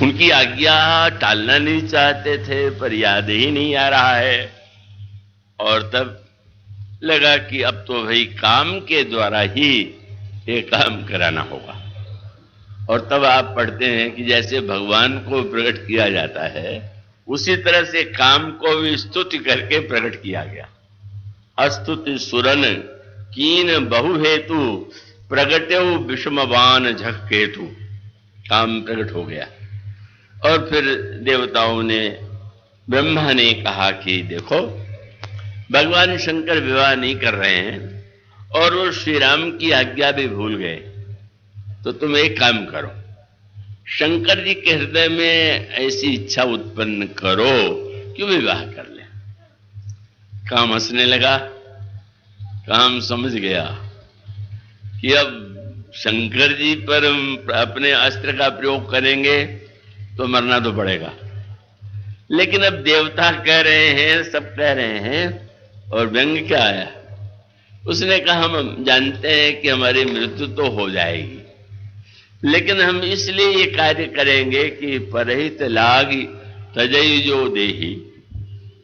उनकी आज्ञा टालना नहीं चाहते थे, पर याद ही नहीं आ रहा है। और तब लगा कि अब तो भाई काम के द्वारा ही ये काम कराना होगा। और तब आप पढ़ते हैं कि जैसे भगवान को प्रकट किया जाता है, उसी तरह से काम को भी स्तुति करके प्रकट किया गया। अस्तुति सुरन कीन बहु हेतु, प्रगट्यौ विषमवान झक केतु। काम प्रकट हो गया। और फिर देवताओं ने, ब्रह्मा ने कहा कि देखो, भगवान शंकर विवाह नहीं कर रहे हैं और वो श्री राम की आज्ञा भी भूल गए, तो तुम एक काम करो, शंकर जी के हृदय में ऐसी इच्छा उत्पन्न करो कि विवाह कर ले। काम हंसने लगा। काम समझ गया कि अब शंकर जी पर अपने अस्त्र का प्रयोग करेंगे तो मरना तो पड़ेगा, लेकिन अब देवता कह रहे हैं, सब कह रहे हैं, और व्यंग क्या आया? उसने कहा हम जानते हैं कि हमारी मृत्यु तो हो जाएगी, लेकिन हम इसलिए ये कार्य करेंगे कि परहित लागी तजई जो देही,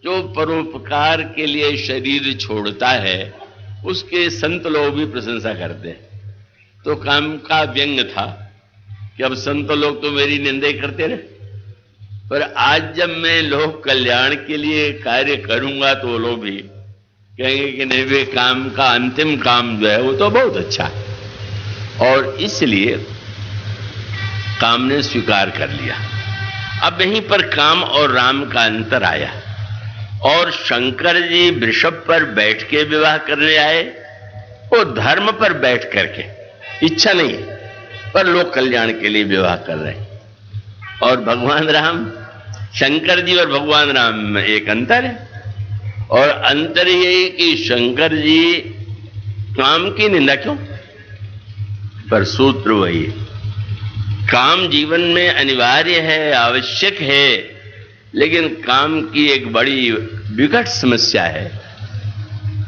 जो परोपकार के लिए शरीर छोड़ता है उसके संत लोग भी प्रशंसा करते हैं। तो काम का व्यंग था कि अब संत लोग तो मेरी निंदा ही करते रहे, पर आज जब मैं लोक कल्याण के लिए कार्य करूंगा तो वो लोग भी कहेंगे कि नहीं, वे काम का अंतिम काम जो है वो तो बहुत अच्छा है। और इसलिए काम ने स्वीकार कर लिया। अब यहीं पर काम और राम का अंतर आया। और शंकर जी वृषभ पर बैठ के विवाह करने आए, वो धर्म पर बैठ करके, इच्छा नहीं पर लोक कल्याण के लिए विवाह कर रहे हैं। और भगवान राम, शंकर जी और भगवान राम में एक अंतर है, और अंतर यही कि शंकर जी काम की निंदा क्यों, पर सूत्र वही है। काम जीवन में अनिवार्य है, आवश्यक है, लेकिन काम की एक बड़ी विकट समस्या है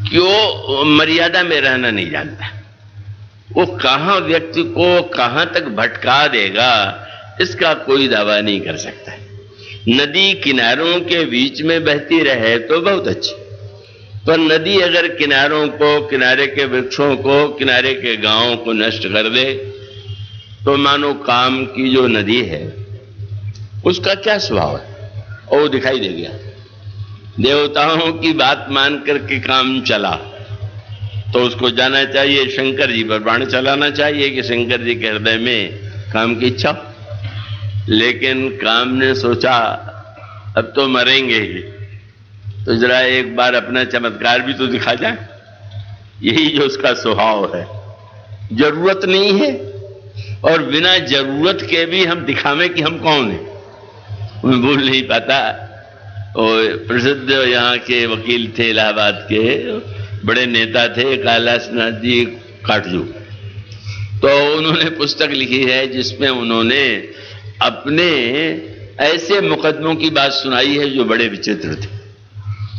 कि वो मर्यादा में रहना नहीं जानता। वो कहां व्यक्ति को कहां तक भटका देगा, इसका कोई दावा नहीं कर सकता। नदी किनारों के बीच में बहती रहे तो बहुत अच्छी, पर नदी अगर किनारों को, किनारे के वृक्षों को, किनारे के गांवों को नष्ट कर दे तो मानो काम की जो नदी है उसका क्या स्वभाव है, और वो दिखाई दे गया। देवताओं की बात मान करके काम चला तो उसको जाना चाहिए शंकर जी पर बाण चलाना चाहिए कि शंकर जी के हृदय में काम की इच्छा। लेकिन काम ने सोचा अब तो मरेंगे ही, तो जरा एक बार अपना चमत्कार भी तो दिखा जाए। यही जो उसका स्वभाव है। जरूरत नहीं है और बिना जरूरत के भी हम दिखावे कि हम कौन हैं, मैं भूल नहीं पाता। और प्रसिद्ध यहाँ के वकील थे, इलाहाबाद के बड़े नेता थे, कैलाशनाथ जी काटजू। तो उन्होंने पुस्तक लिखी है जिसमें उन्होंने अपने ऐसे मुकदमों की बात सुनाई है जो बड़े विचित्र थे।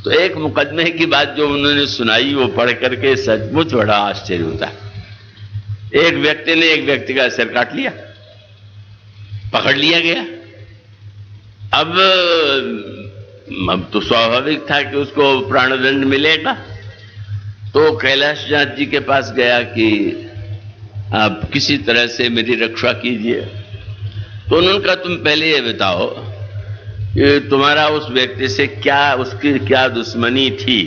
तो एक मुकदमे की बात जो उन्होंने सुनाई वो पढ़ करके सचमुच बड़ा आश्चर्य होता है। एक व्यक्ति ने एक व्यक्ति का सिर काट लिया, पकड़ लिया गया। अब तो स्वाभाविक था कि उसको प्राणदंड मिलेगा। तो कैलाशनाथ जी के पास गया कि आप किसी तरह से मेरी रक्षा कीजिए। तो उन्होंने कहा तुम पहले ये बताओ कि तुम्हारा उस व्यक्ति से क्या, उसकी क्या दुश्मनी थी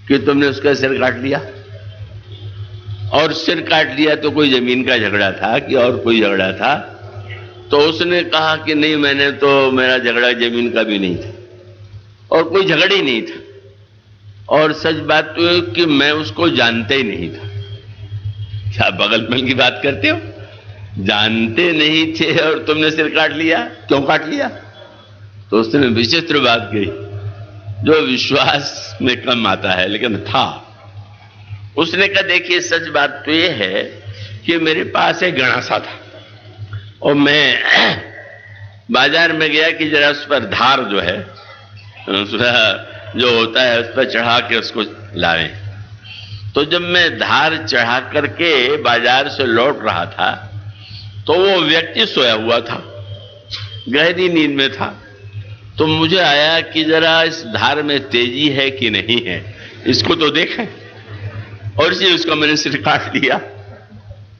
कि तुमने उसका सिर काट लिया। और सिर काट लिया तो कोई जमीन का झगड़ा था कि और कोई झगड़ा था। तो उसने कहा कि नहीं, मैंने तो, मेरा झगड़ा जमीन का भी नहीं था और कोई झगड़ा ही नहीं था। और सच बात तो कि मैं उसको जानते ही नहीं था। क्या बगलपन की बात करते हो, जानते नहीं थे और तुमने सिर काट लिया, क्यों काट लिया? तो उसने विचित्र बात कही जो विश्वास में कम आता है, लेकिन था। उसने कहा देखिए सच बात तो यह है कि मेरे पास एक गणासा था और मैं बाजार में गया कि जरा उस पर धार जो है, जो होता है, उस पर चढ़ा के उसको लाएं। तो जब मैं धार चढ़ा करके बाजार से लौट रहा था तो वो व्यक्ति सोया हुआ था गहरी नींद में था, तो मुझे आया कि जरा इस धार में तेजी है कि नहीं है, इसको तो देखें। और इसलिए उसका मैंने सिर काट लिया।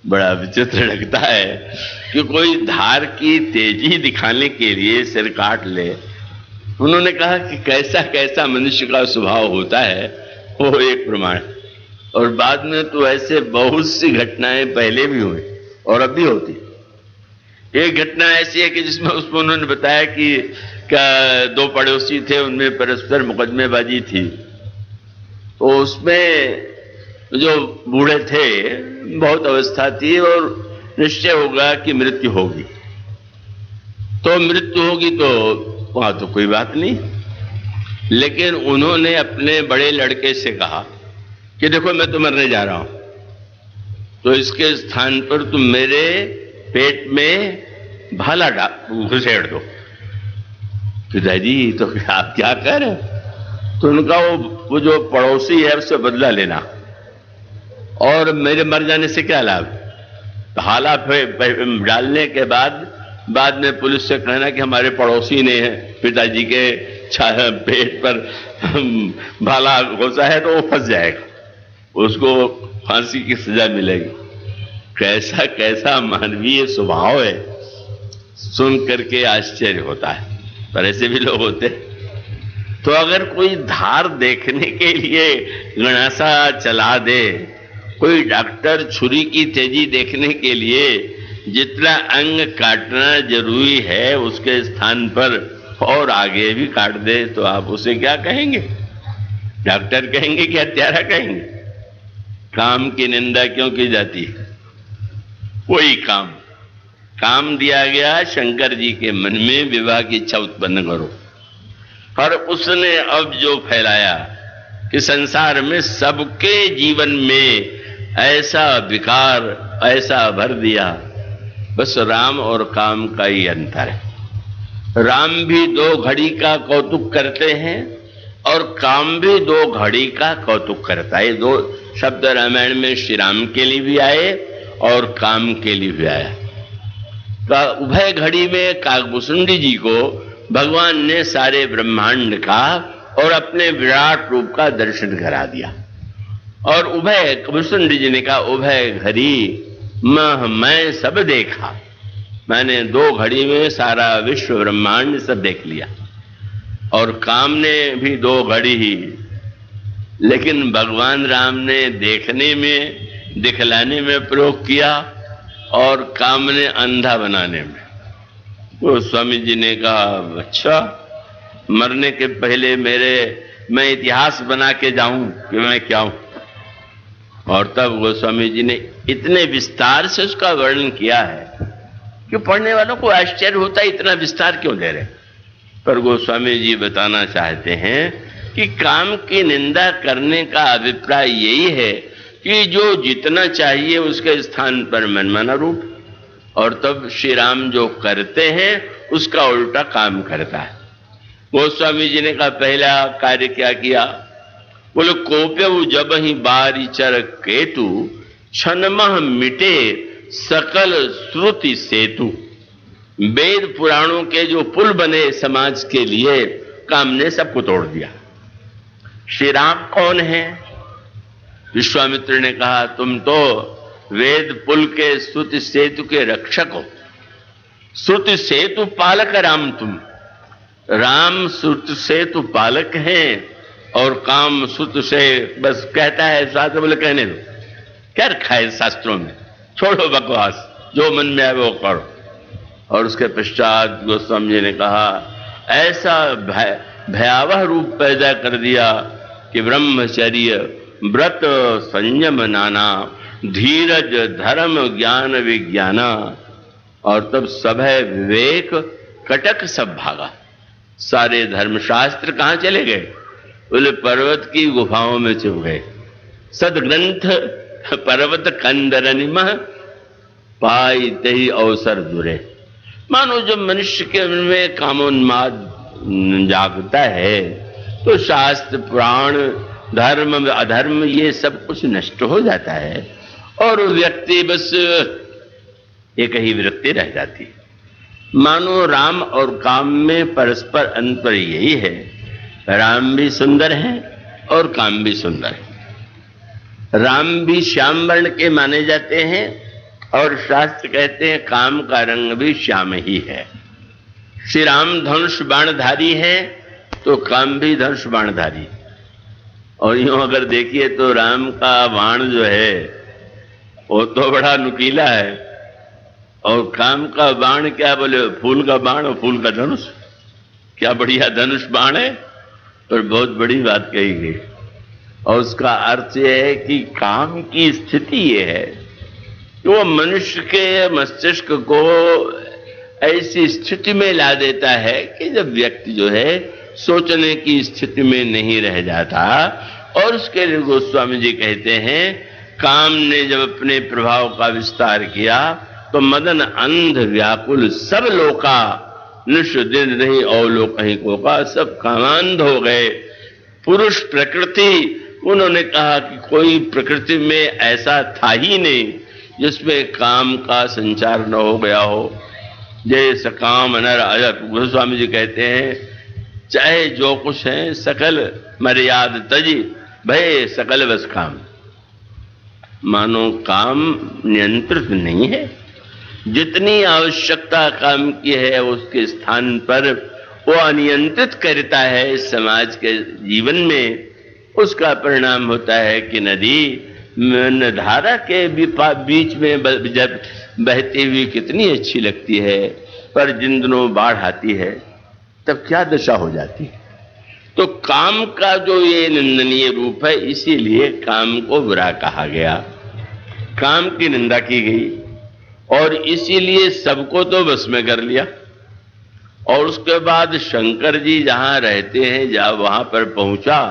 बड़ा विचित्र लगता है कि कोई धार की तेजी दिखाने के लिए सिर काट ले। उन्होंने कहा कि कैसा कैसा मनुष्य का स्वभाव होता है, वो एक प्रमाण। और बाद में तो ऐसे बहुत सी घटनाएं पहले भी हुई और अब भी होती। एक घटना ऐसी है कि जिसमें उसमें उन्होंने बताया कि दो पड़ोसी थे, उनमें परस्पर मुकदमेबाजी थी। तो उसमें जो बूढ़े थे, बहुत अवस्था थी और निश्चय होगा कि मृत्यु होगी। तो मृत्यु होगी तो वहां तो कोई बात नहीं, लेकिन उन्होंने अपने बड़े लड़के से कहा कि देखो मैं तो मरने जा रहा हूं, तो इसके स्थान पर तुम मेरे पेट में भाला घुसेड़ दो। पिताजी तो आप क्या कह रहे हो? तो उनका वो जो पड़ोसी है उससे बदला लेना, और मेरे मर जाने से क्या लाभ? भाला डालने के बाद में पुलिस से कहना कि हमारे पड़ोसी ने पिताजी के पेट पर भाला घुसा है, तो वो फंस जाएगा, उसको फांसी की सजा मिलेगी। कैसा कैसा मानवीय स्वभाव है, सुन करके आश्चर्य होता है। पर ऐसे भी लोग होते। तो अगर कोई धार देखने के लिए गणासा चला दे, कोई डॉक्टर छुरी की तेजी देखने के लिए जितना अंग काटना जरूरी है उसके स्थान पर और आगे भी काट दे, तो आप उसे क्या कहेंगे? डॉक्टर कहेंगे कि हत्यारा कहेंगे? काम की निंदा क्यों की जाती है? कोई काम दिया गया शंकर जी के मन में, विवाह की इच्छा उत्पन्न करो। और उसने अब जो फैलाया कि संसार में सबके जीवन में ऐसा विकार ऐसा भर दिया, बस राम और काम का ही अंतर है। राम भी 2 घड़ी का कौतुक करते हैं और काम भी 2 घड़ी का कौतुक करता है। 2 शब्द रामायण में श्री राम के लिए भी आए और काम के लिए भी आया। उभय घड़ी में काकभूषुंडी जी को भगवान ने सारे ब्रह्मांड का और अपने विराट रूप का दर्शन करा दिया। और उभय काकभूषुंडी जी ने कहा, उभय घड़ी मैं सब देखा, मैंने 2 घड़ी में सारा विश्व ब्रह्मांड सब देख लिया। और काम ने भी 2 घड़ी ही, लेकिन भगवान राम ने देखने में दिखलाने में प्रयोग किया और काम ने अंधा बनाने में। तो स्वामी जी ने कहा, अच्छा मरने के पहले मैं इतिहास बना के जाऊं कि मैं क्या हूं। और तब गोस्वामी जी ने इतने विस्तार से उसका वर्णन किया है कि पढ़ने वालों को आश्चर्य होता है, इतना विस्तार क्यों दे रहे। पर गोस्वामी जी बताना चाहते हैं कि काम की निंदा करने का अभिप्राय यही है कि जो जितना चाहिए उसके स्थान पर मनमाना रूप, और तब श्री राम जो करते हैं उसका उल्टा काम करता है। गोस्वामी जी ने कहा, पहला कार्य क्या किया? बोले, कोप्यऊ जब ही बारी चर केतु, क्षणमह मिटे सकल श्रुति सेतु। वेद पुराणों के जो पुल बने समाज के लिए, काम ने सबको तोड़ दिया। श्री राम कौन है? विश्वामित्र ने कहा, तुम तो वेद पुल के श्रुति सेतु के रक्षक हो, श्रुति सेतु पालक राम तुम। राम श्रुति सेतु पालक हैं और काम श्रुति से बस कहता है। शास्त्र बोले कहने दो, क्या रखा है शास्त्रों में, छोड़ो बकवास, जो मन में आए वो करो। और उसके पश्चात गोस्वामी जी ने कहा, ऐसा भयावह रूप पैदा कर दिया कि ब्रह्मचर्य व्रत संयम नाना, धीरज धर्म ज्ञान विज्ञाना। और तब सभय विवेक कटक सब भागा। सारे धर्मशास्त्र कहां चले गए? बोले पर्वत की गुफाओं में चुप गए। सदग्रंथ पर्वत कंदरनिम पाई तही अवसर दुरे। मानो जब मनुष्य के मन में कामोन्माद जागता है तो शास्त्र पुराण धर्म अधर्म ये सब कुछ नष्ट हो जाता है और व्यक्ति बस एक ही विरक्ति रह जाती है। मानो राम और काम में परस्पर अंतर यही है, राम भी सुंदर है और काम भी सुंदर है। राम भी श्याम वर्ण के माने जाते हैं और शास्त्र कहते हैं काम का रंग भी श्याम ही है। श्री राम धनुष बाणधारी है तो काम भी धनुष बाणधारी। और यूं अगर देखिए तो राम का बाण जो है वो तो बड़ा नुकीला है, और काम का बाण क्या बोले, फूल का बाण और फूल का धनुष। क्या बढ़िया धनुष बाण है, और बहुत बड़ी बात कही गई। और उसका अर्थ यह है कि काम की स्थिति ये है कि वो मनुष्य के मस्तिष्क को ऐसी स्थिति में ला देता है कि जब व्यक्ति जो है सोचने की स्थिति में नहीं रह जाता। और उसके लिए गोस्वामी जी कहते हैं, काम ने जब अपने प्रभाव का विस्तार किया तो मदन अंध व्याकुल सब लोका, निश दिन नहीं अवलोकहिकों का, सब कामांध हो गए। पुरुष प्रकृति, उन्होंने कहा कि कोई प्रकृति में ऐसा था ही नहीं जिसमें काम का संचार न हो गया हो। जय सकाम अनर अजत, गोस्वामी जी कहते हैं चाहे जो कुछ है सकल मर्याद तजी भय सकल बस काम। मानो काम नियंत्रित नहीं है, जितनी आवश्यकता काम की है उसके स्थान पर वो अनियंत्रित करता है समाज के जीवन में। उसका परिणाम होता है कि नदी धारा के बीच में जब बहती हुई कितनी अच्छी लगती है, पर जिन दिनों बाढ़ आती है तब क्या दशा हो जाती है। तो काम का जो ये निंदनीय रूप है, इसीलिए काम को बुरा कहा गया, काम की निंदा की गई, और इसीलिए सबको तो बस में कर लिया। और उसके बाद शंकर जी जहां रहते हैं, जब वहां पर पहुंचा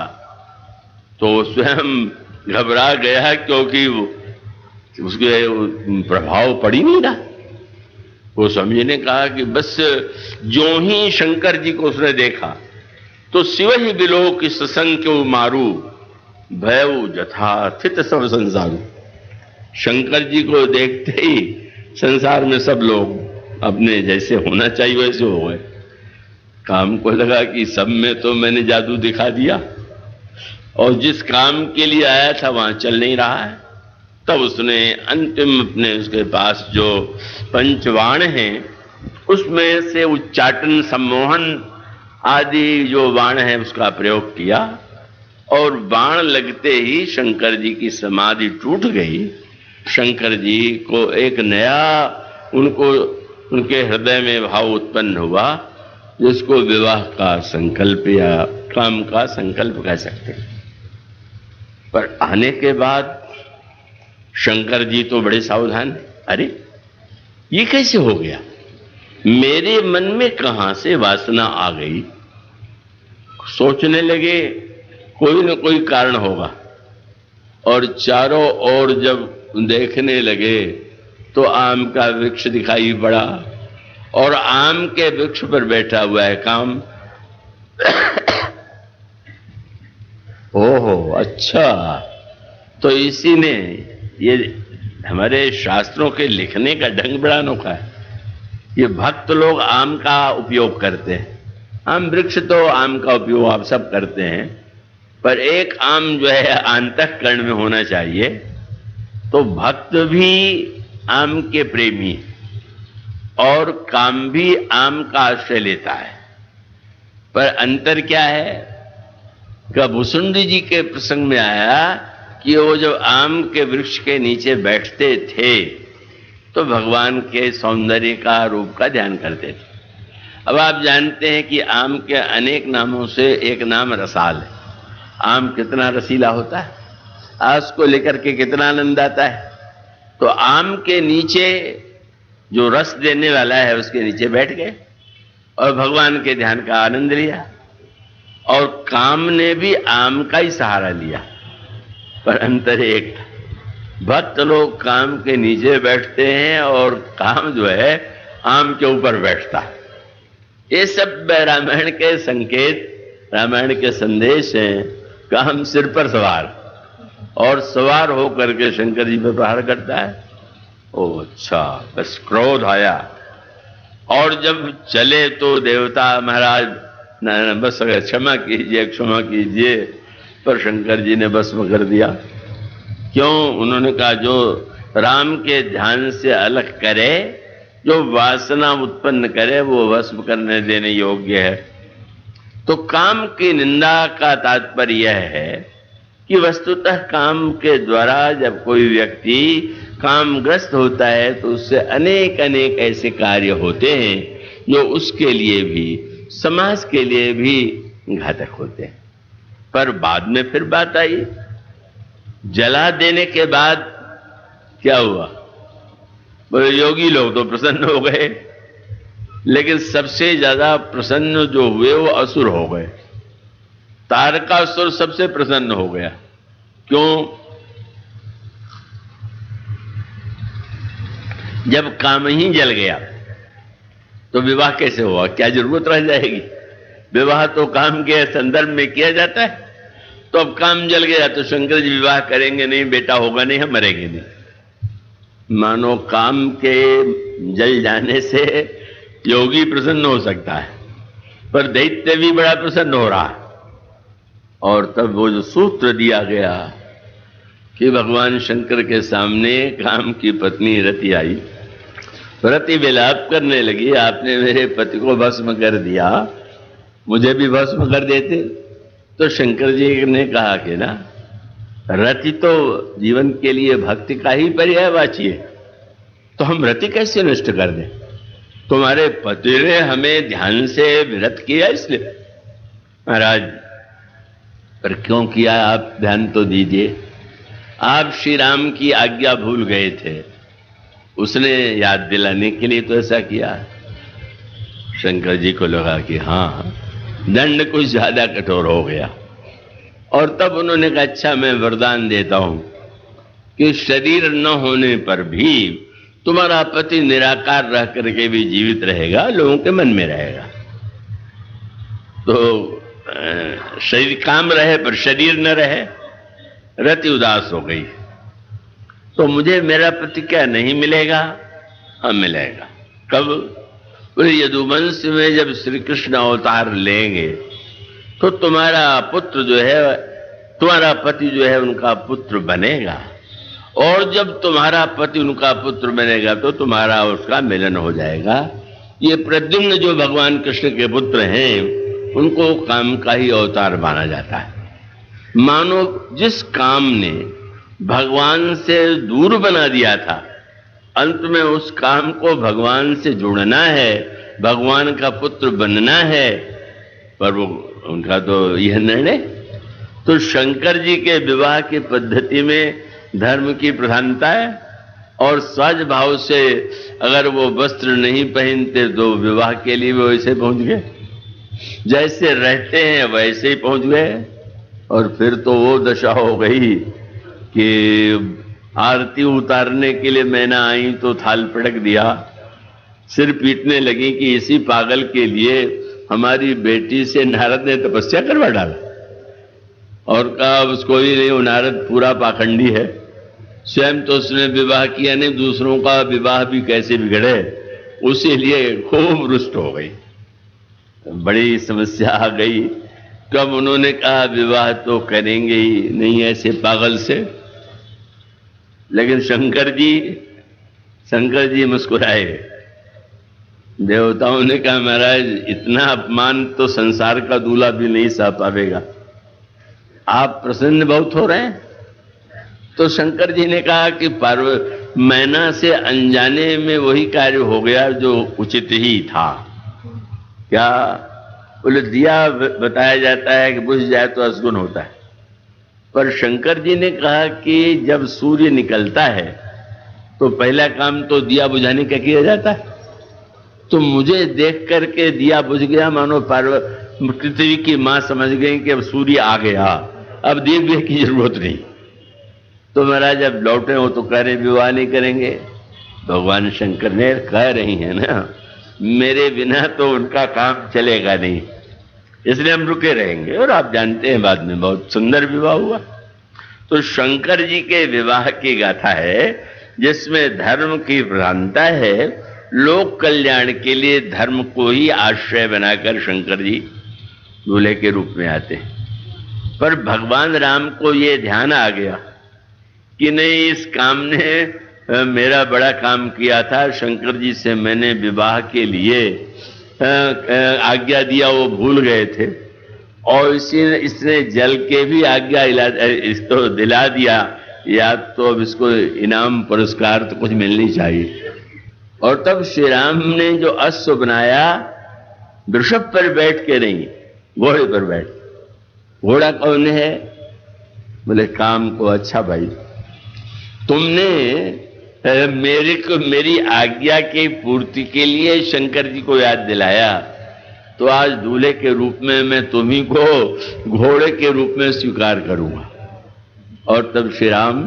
तो स्वयं घबरा गया, क्योंकि उसके प्रभाव पड़ ही नहीं रहा। वो स्वामी ने कहा कि बस जो ही शंकर जी को उसने देखा तो शिव ही बिलो की ससंग क्यों मारू, भयउ जथा स्थित सब संसारू। शंकर जी को देखते ही संसार में सब लोग अपने जैसे होना चाहिए वैसे हो गए। काम को लगा कि सब में तो मैंने जादू दिखा दिया, और जिस काम के लिए आया था वहां चल नहीं रहा है। तब उसने अंतिम अपने उसके पास जो पंचवाण हैं उसमें से उच्चाटन, सम्मोहन आदि जो बाण है उसका प्रयोग किया, और बाण लगते ही शंकर जी की समाधि टूट गई। शंकर जी को एक नया उनके हृदय में भाव उत्पन्न हुआ, जिसको विवाह का संकल्प या काम का संकल्प कह सकते हैं। पर आने के बाद शंकर जी तो बड़े सावधान, अरे ये कैसे हो गया, मेरे मन में कहां से वासना आ गई। सोचने लगे कोई न कोई कारण होगा, और चारों ओर जब देखने लगे तो आम का वृक्ष दिखाई पड़ा, और आम के वृक्ष पर बैठा हुआ है काम। ओहो अच्छा, तो इसी ने, ये हमारे शास्त्रों के लिखने का ढंग बड़ा अनोखा है। ये भक्त लोग आम का उपयोग करते हैं, आम वृक्ष तो आम का उपयोग आप सब करते हैं, पर एक आम जो है अंतःकरण में होना चाहिए। तो भक्त भी आम के प्रेमी और काम भी आम का आश्रय लेता है। पर अंतर क्या है, कब भुसुंडी जी के प्रसंग में आया कि वो जब आम के वृक्ष के नीचे बैठते थे तो भगवान के सौंदर्य का, रूप का ध्यान करते थे। अब आप जानते हैं कि आम के अनेक नामों से एक नाम रसाल है। आम कितना रसीला होता है, आज को लेकर के कितना आनंद आता है। तो आम के नीचे जो रस देने वाला है उसके नीचे बैठ गए और भगवान के ध्यान का आनंद लिया। और काम ने भी आम का ही सहारा लिया, पर अंतर एक, भक्त लोग काम के नीचे बैठते हैं और काम जो है आम के ऊपर बैठता है। ये सब रामायण के संकेत, रामायण के संदेश हैं। काम सिर पर सवार, और सवार होकर के शंकर जी पर प्रहार करता है। ओ अच्छा, बस क्रोध आया, और जब चले तो देवता महाराज बस क्षमा कीजिए, पर शंकर जी ने भस्म कर दिया। क्यों? उन्होंने कहा जो राम के ध्यान से अलग करे, जो वासना उत्पन्न करे, वो भस्म करने देने योग्य है। तो काम की निंदा का तात्पर्य यह है कि वस्तुतः काम के द्वारा जब कोई व्यक्ति कामग्रस्त होता है तो उससे अनेक अनेक ऐसे कार्य होते हैं जो उसके लिए भी, समाज के लिए भी घातक होते हैं। पर बाद में फिर बात आई, जला देने के बाद क्या हुआ? बोले योगी लोग तो प्रसन्न हो गए, लेकिन सबसे ज्यादा प्रसन्न जो हुए वो असुर हो गए। तारकासुर सबसे प्रसन्न हो गया। क्यों? जब काम ही जल गया तो विवाह कैसे हुआ? क्या जरूरत रह जाएगी? विवाह तो काम के संदर्भ में किया जाता है। तो अब काम जल गया तो शंकर जी विवाह करेंगे नहीं, बेटा होगा नहीं, हम मरेंगे नहीं। मानो काम के जल जाने से योगी प्रसन्न हो सकता है, पर दैत्य भी बड़ा प्रसन्न हो रहा है। और तब वो जो सूत्र दिया गया कि भगवान शंकर के सामने काम की पत्नी रति आई, रति विलाप करने लगी, आपने मेरे पति को भस्म कर दिया, मुझे भी भस्म कर देते। तो शंकर जी ने कहा कि ना, रति तो जीवन के लिए भक्ति का ही पर्यायवाची है, तो हम रति कैसे नष्ट कर दें? तुम्हारे पति ने हमें ध्यान से विरत किया इसलिए। महाराज, पर क्यों किया? आप ध्यान तो दीजिए। आप श्री राम की आज्ञा भूल गए थे, उसने याद दिलाने के लिए तो ऐसा किया। शंकर जी को लगा कि हाँ, दंड कुछ ज्यादा कठोर हो गया। और तब उन्होंने कहा अच्छा, मैं वरदान देता हूं कि शरीर न होने पर भी तुम्हारा पति निराकार रह करके भी जीवित रहेगा, लोगों के मन में रहेगा। तो शरीर काम रहे पर शरीर न रहे। रति उदास हो गई। तो मुझे मेरा पति क्या नहीं मिलेगा? हाँ मिलेगा। कब? बोले यदुवंश में जब श्री कृष्ण अवतार लेंगे तो तुम्हारा पुत्र जो है, तुम्हारा पति जो है उनका पुत्र बनेगा, और जब तुम्हारा पति उनका पुत्र बनेगा तो तुम्हारा उसका मिलन हो जाएगा। ये प्रद्युम्न जो भगवान कृष्ण के पुत्र हैं, उनको काम का ही अवतार माना जाता है। मानो जिस काम ने भगवान से दूर बना दिया था, अंत में उस काम को भगवान से जुड़ना है, भगवान का पुत्र बनना है, पर वो उनका तो यह निर्णय। तो शंकर जी के विवाह की पद्धति में धर्म की प्रधानता है, और सहज भाव से अगर वो वस्त्र नहीं पहनते तो विवाह के लिए वो वैसे पहुंच गए, जैसे रहते हैं वैसे ही पहुंच गए। और फिर तो वो दशा हो गई कि आरती उतारने के लिए मैना आई तो थाल पटक दिया, सिर पीटने लगी कि इसी पागल के लिए हमारी बेटी से नारद ने तपस्या करवा डाला। और कहा उसको ही नहीं, वो नारद पूरा पाखंडी है, स्वयं तो उसने विवाह किया नहीं, दूसरों का विवाह भी कैसे बिगड़े, उसी लिए खूब रुष्ट हो गई। बड़ी समस्या आ गई। कब उन्होंने कहा विवाह तो करेंगे ही नहीं ऐसे पागल से। लेकिन शंकर जी मुस्कुराए। देवताओं ने कहा महाराज, इतना अपमान तो संसार का दूल्हा भी नहीं सह पावेगा, आप प्रसन्न बहुत हो रहे हैं। तो शंकर जी ने कहा कि मैना से अनजाने में वही कार्य हो गया जो उचित ही था। क्या? बोले दिया बताया जाता है कि बुझ जाए तो असगुन होता है, पर शंकर जी ने कहा कि जब सूर्य निकलता है तो पहला काम तो दिया बुझाने का किया जाता है। तो मुझे देख करके दिया बुझ गया, मानो पृथ्वी की मां समझ गई कि अब सूर्य आ गया, अब दीप की जरूरत नहीं। तो महाराज अब लौटे हो तो कह रहे विवाह नहीं करेंगे। भगवान शंकर ने कह रही है ना, मेरे बिना तो उनका काम चलेगा नहीं, इसलिए हम रुके रहेंगे। और आप जानते हैं बाद में बहुत सुंदर विवाह हुआ। तो शंकर जी के विवाह की गाथा है जिसमें धर्म की प्रधानता है लोक कल्याण के लिए धर्म को ही आश्रय बनाकर शंकर जी दूल्हे के रूप में आते हैं। पर भगवान राम को ये ध्यान आ गया कि नहीं, इस काम ने मेरा बड़ा काम किया था, शंकर जी से मैंने विवाह के लिए आज्ञा दिया, वो भूल गए थे, और इसने जल के भी आज्ञा इसको दिला दिया, या तो अब इसको इनाम पुरस्कार तो कुछ मिलनी चाहिए। और तब श्री राम ने जो अश्व बनाया, वृषभ पर बैठ के नहीं, घोड़े पर बैठ। घोड़ा कौन है? बोले काम को। अच्छा भाई, तुमने मेरी आज्ञा की पूर्ति के लिए शंकर जी को याद दिलाया, तो आज दूल्हे के रूप में मैं तुम्ही को घोड़े के रूप में स्वीकार करूंगा। और तब श्री राम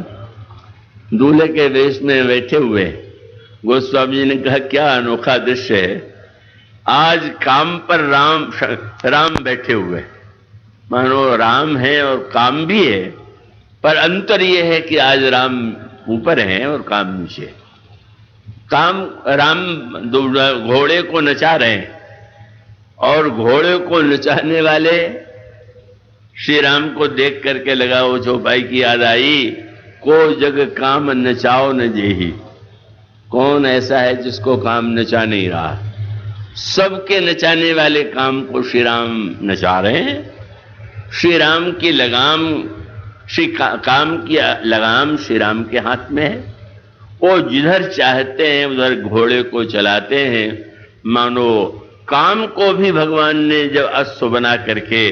दूल्हे के वेश में बैठे हुए, गोस्वामी जी ने कहा क्या अनोखा दृश्य है। आज काम पर राम बैठे हुए, मानो राम है और काम भी है, पर अंतर यह है कि आज राम ऊपर हैं और काम नीचे। राम घोड़े को नचा रहे हैं, और घोड़े को नचाने वाले श्री राम को देख करके लगा, वो चौपाई की याद आई, को जग काम नचाओ न जेही। कौन ऐसा है जिसको काम नचा नहीं रहा? सबके नचाने वाले काम को श्री राम नचा रहे हैं। श्री राम की लगाम, काम की लगाम श्री राम के हाथ में है। वो जिधर चाहते हैं उधर घोड़े को चलाते हैं। मानो काम को भी भगवान ने जब अश्व बना करके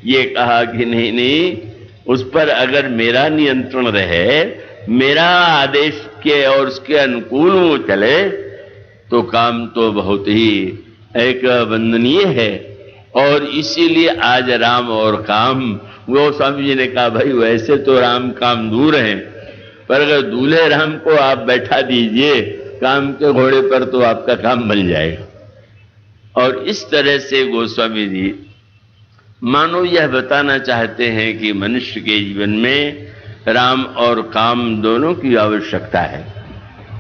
ये कहा कि नहीं नहीं, उस पर अगर मेरा नियंत्रण रहे, मेरा आदेश के और उसके अनुकूल वो चले, तो काम तो बहुत ही एक वंदनीय है। और इसीलिए आज राम और काम, वो स्वामी जी ने कहा भाई वैसे तो राम काम दूर हैं, पर अगर दूल्हे राम को आप बैठा दीजिए काम के घोड़े पर, तो आपका काम बन जाएगा। और इस तरह से गोस्वामी जी मानो यह बताना चाहते हैं कि मनुष्य के जीवन में राम और काम दोनों की आवश्यकता है।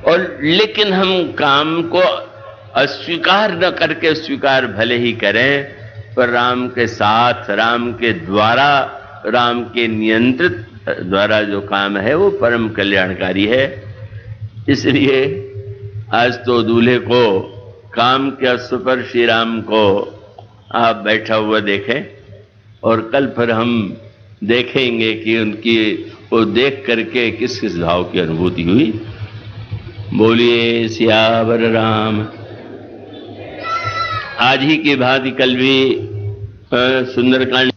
और लेकिन हम काम को अस्वीकार न करके स्वीकार भले ही करें, पर राम के साथ, राम के द्वारा, राम के नियंत्रित द्वारा जो काम है वो परम कल्याणकारी है। इसलिए आज तो दूल्हे को काम के अश्व पर श्री राम को आप बैठा हुआ देखें, और कल फिर हम देखेंगे कि उनकी वो देख करके किस किस भाव की अनुभूति हुई। बोलिए सियावर राम। आज ही की भांति कल भी सुंदरकांड